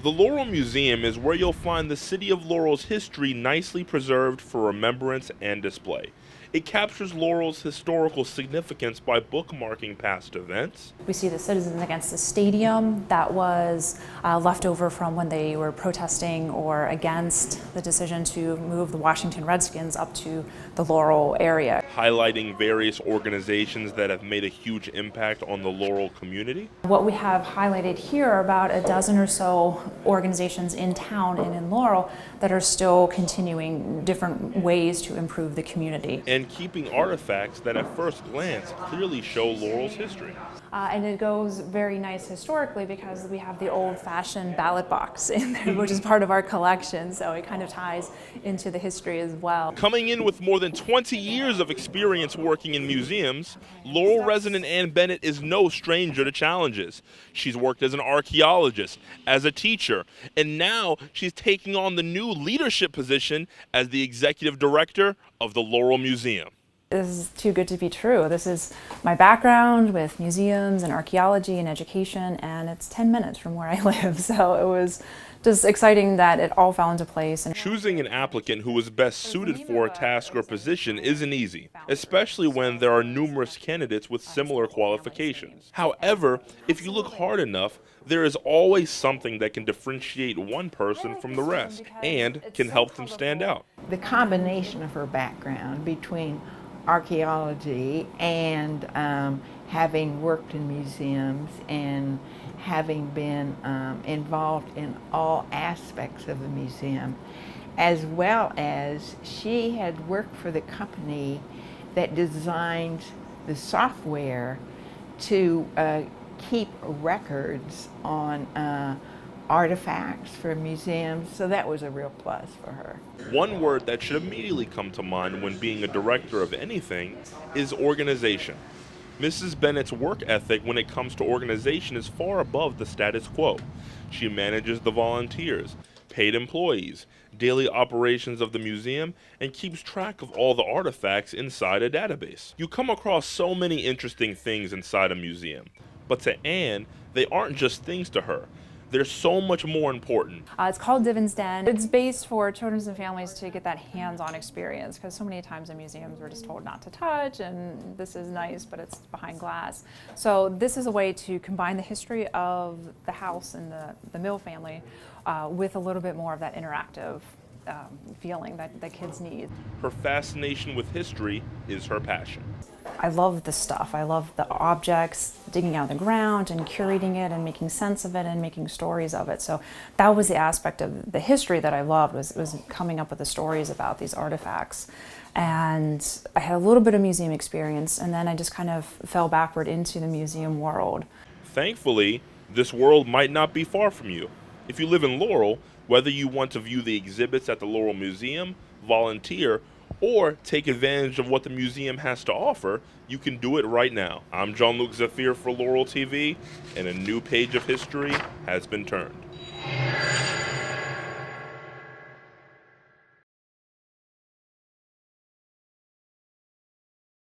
The Laurel Museum is where you'll find the city of Laurel's history nicely preserved for remembrance and display. It captures Laurel's historical significance by bookmarking past events. We see the Citizens Against the Stadium that was left over from when they were protesting or against the decision to move the Washington Redskins up to the Laurel area. Highlighting various organizations that have made a huge impact on the Laurel community. What we have highlighted here are about a dozen or so organizations in town and in Laurel that are still continuing different ways to improve the community. And keeping artifacts that at first glance clearly show Laurel's history. And it goes very nice historically because we have the old-fashioned ballot box in there, which is part of our collection, so it kind of ties into the history as well. Coming in with more than 20 years of experience working in museums, Laurel resident Ann Bennett is no stranger to challenges. She's worked as an archaeologist, as a teacher, and now she's taking on the new leadership position as the executive director of the Laurel Museum. This is too good to be true. This is my background with museums and archaeology and education, and it's 10 minutes from where I live. So it was just exciting that it all fell into place. And choosing an applicant who is best suited for a task or position isn't easy, especially when there are numerous candidates with similar qualifications. However, if you look hard enough, there is always something that can differentiate one person from the rest and can help them stand out. The combination of her background between archaeology and having worked in museums and having been involved in all aspects of the museum, as well as she had worked for the company that designed the software to keep records on artifacts for museums, so that was a real plus for her. One word that should immediately come to mind when being a director of anything is organization. Mrs. Bennett's work ethic when it comes to organization is far above the status quo. She manages the volunteers, paid employees, daily operations of the museum, and keeps track of all the artifacts inside a database. You come across so many interesting things inside a museum, but to Anne, they aren't just things to her. They're so much more important. It's called Divin's Den. It's based for children and families to get that hands-on experience, because so many times in museums we're just told not to touch, and this is nice, but it's behind glass. So this is a way to combine the history of the house and the Mill family with a little bit more of that interactive feeling that the kids need. Her fascination with history is her passion. I love the stuff. I love the objects, digging out of the ground and curating it and making sense of it and making stories of it. So that was the aspect of the history that I loved, was coming up with the stories about these artifacts. And I had a little bit of museum experience, and then I just kind of fell backward into the museum world. Thankfully, this world might not be far from you. If you live in Laurel, whether you want to view the exhibits at the Laurel Museum, volunteer, or take advantage of what the museum has to offer, you can do it right now. I'm Jean-Luque Zephir for Laurel TV, and a new page of history has been turned.